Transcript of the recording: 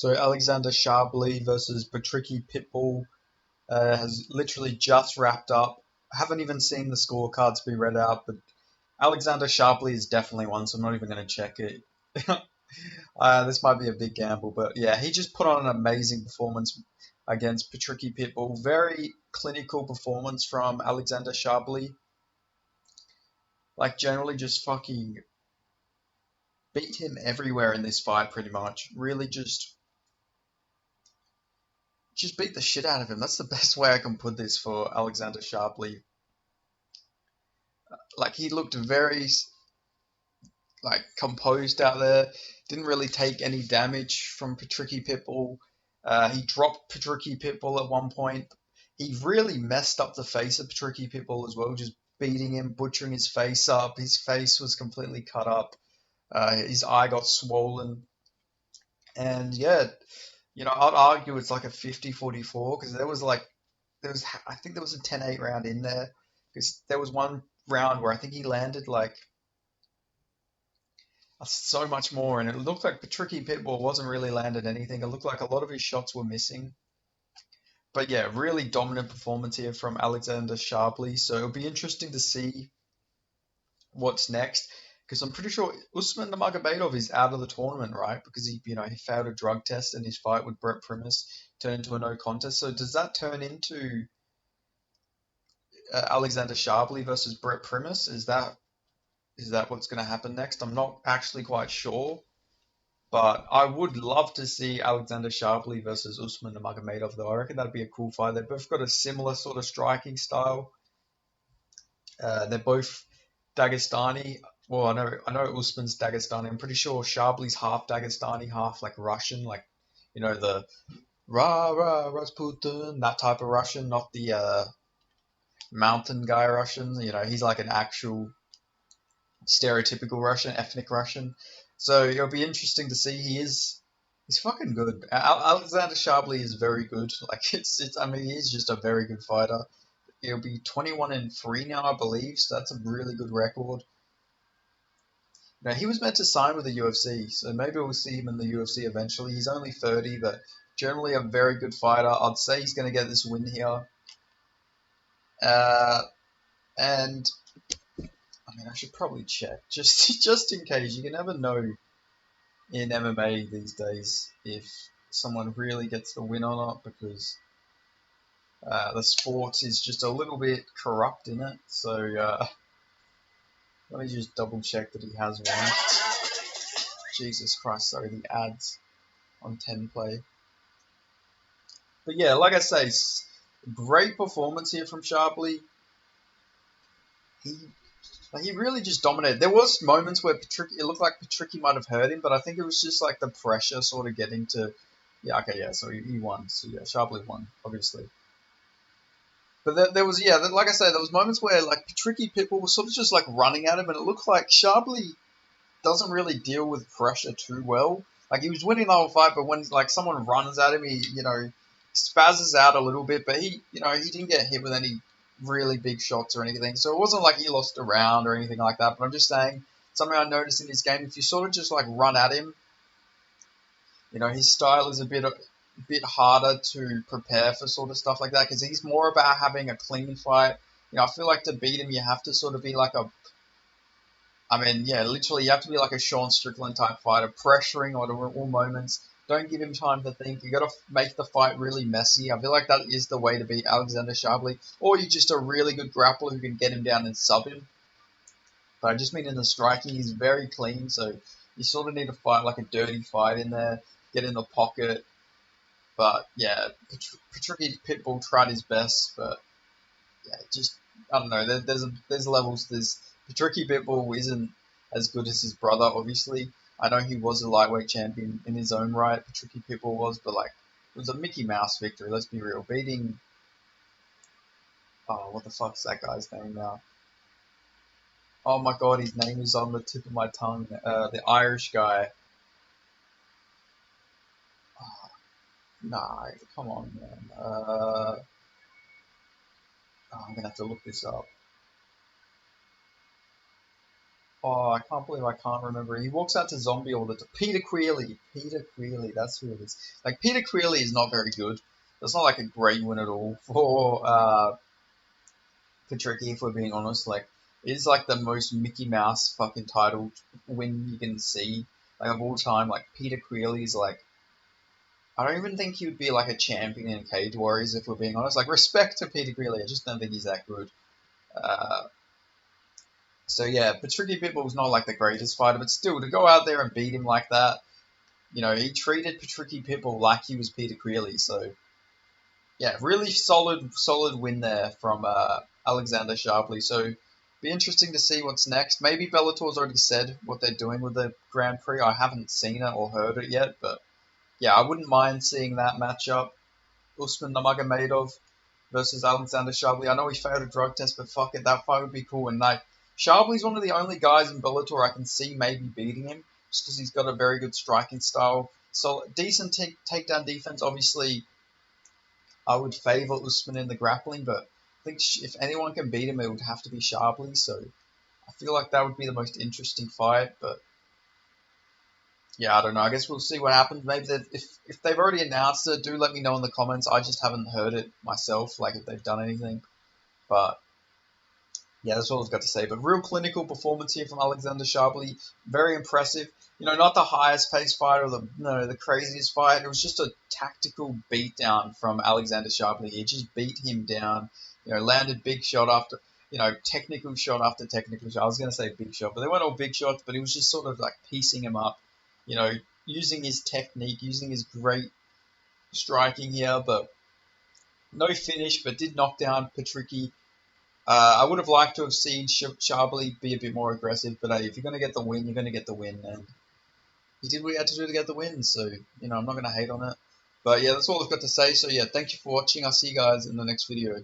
So Alexander Shabily versus Patricky Pitbull has literally just wrapped up. I haven't even seen the scorecards be read out, but Alexander Shabily is definitely one, so I'm not even going to check it. This might be a big gamble, but yeah, he just put on an amazing performance against Patricky Pitbull. Very clinical performance from Alexander Shabily. Like generally just fucking beat him everywhere in this fight pretty much. Really just beat the shit out of him. That's the best way I can put this for Alexander Sharpley. Like he looked very like composed out there. Didn't really take any damage from Patricky Pitbull. He dropped Patricky Pitbull at one point. He really messed up the face of Patricky Pitbull as well, just beating him, butchering his face up. His face was completely cut up. His eye got swollen. And yeah, I'd argue it's like a 50-44 because I think there was a 10-8 round in there because there was one round where I think he landed like so much more, and it looked like Patricky Pitbull wasn't really landed anything. It looked like a lot of his shots were missing. But yeah, really dominant performance here from Alexander Sharpley. So it'll be interesting to see what's next because I'm pretty sure Usman Nurmagomedov is out of the tournament, right? Because he failed a drug test in his fight with Brett Primus, turned into a no contest. So does that turn into Alexander Sharpley versus Brett Primus? Is that what's going to happen next? I'm not actually quite sure, but I would love to see Alexander Sharpley versus Usman Nurmagomedov, though. I reckon that'd be a cool fight. They've both got a similar sort of striking style. They're both Dagestani. Well, I know Usman's Dagestani. I'm pretty sure Sharpley's half Dagestani, half like Russian, like the rah rah Rasputin, that type of Russian, not the mountain guy Russian. He's like an actual stereotypical Russian, ethnic Russian. So it'll be interesting to see. He's fucking good. Alexander Shabli is very good. Like I mean, he's just a very good fighter. He'll be 21-3 now, I believe. So that's a really good record. Now he was meant to sign with the UFC, so maybe we'll see him in the UFC eventually. He's only 30, but generally a very good fighter. I'd say he's going to get this win here. And I mean, I should probably check just in case. You can never know in MMA these days if someone really gets the win or not because the sport is just a little bit corrupt in it. So let me just double check that he has won. Jesus Christ, sorry, the ads on 10 play. But yeah, like I say, great performance here from Sharpley. He really just dominated. There was moments where it looked like Patricky might have hurt him, but I think it was just like the pressure sort of getting to. Yeah, okay, yeah. So he won. So yeah, Sharpley won, obviously. But there was like I said, there was moments where like Patricky Pitbull was sort of just like running at him, and it looked like Sharpley doesn't really deal with pressure too well. Like he was winning the whole fight, but when like someone runs at him, he spazzes out a little bit, but he didn't get hit with any really big shots or anything. So it wasn't like he lost a round or anything like that. But I'm just saying, something I noticed in this game, if you sort of just like run at him, his style is a bit harder to prepare for sort of stuff like that because he's more about having a clean fight. I feel like to beat him, you have to sort of be like literally you have to be like a Sean Strickland type fighter, pressuring at all moments. Don't give him time to think. You got to make the fight really messy. I feel like that is the way to beat Alexander Sharpley. Or you're just a really good grappler who can get him down and sub him. But I just mean in the striking, he's very clean. So you sort of need to fight like a dirty fight in there, get in the pocket. But yeah, Patricky Pitbull tried his best. But yeah, just, I don't know. There's levels. Patricky Pitbull isn't as good as his brother, obviously. I know he was a lightweight champion in his own right, Patricky Pitbull was, but like it was a Mickey Mouse victory, let's be real. Beating what the fuck's that guy's name now? Oh my god, his name is on the tip of my tongue. The Irish guy. Oh, nah, come on, man. I'm gonna have to look this up. Oh, I can't believe I can't remember. He walks out to Zombie all the time. Peter Creeley. Peter Creeley, that's who it is. Like, Peter Creeley is not very good. It's not like a great win at all for Tricky, if we're being honest. Like, it is like the most Mickey Mouse fucking title win you can see. Like, of all time, like, Peter Creeley's like, I don't even think he would be like a champion in Cage Warriors, if we're being honest. Like, respect to Peter Creeley, I just don't think he's that good. Uh, so yeah, Patricky Pitbull's not like the greatest fighter, but still, to go out there and beat him like that, he treated Patricky Pitbull like he was Peter Creeley. So yeah, really solid win there from Alexander Shabily. So be interesting to see what's next. Maybe Bellator's already said what they're doing with the Grand Prix. I haven't seen it or heard it yet, but yeah, I wouldn't mind seeing that matchup. Usman Nurmagomedov versus Alexander Shabily. I know he failed a drug test, but fuck it, that fight would be cool. And like, Shabli's one of the only guys in Bellator I can see maybe beating him, just because he's got a very good striking style. So decent takedown defense. Obviously, I would favor Usman in the grappling, but I think if anyone can beat him, it would have to be Shably. So I feel like that would be the most interesting fight. But yeah, I don't know. I guess we'll see what happens. Maybe if they've already announced it, do let me know in the comments. I just haven't heard it myself, like if they've done anything. But yeah, that's all I've got to say. But real clinical performance here from Alexander Shabely. Very impressive. Not the highest paced fight or the craziest fight. It was just a tactical beatdown from Alexander Shabely. He just beat him down. Landed big shot after technical shot after technical shot. I was going to say big shot, but they weren't all big shots. But he was just sort of like piecing him up. You know, using his technique, using his great striking here, but no finish. But did knock down Patricky. I would have liked to have seen Shabely be a bit more aggressive, but hey, if you're going to get the win, you're going to get the win. And he did what he had to do to get the win, so, I'm not going to hate on it. But yeah, that's all I've got to say. So yeah, thank you for watching. I'll see you guys in the next video.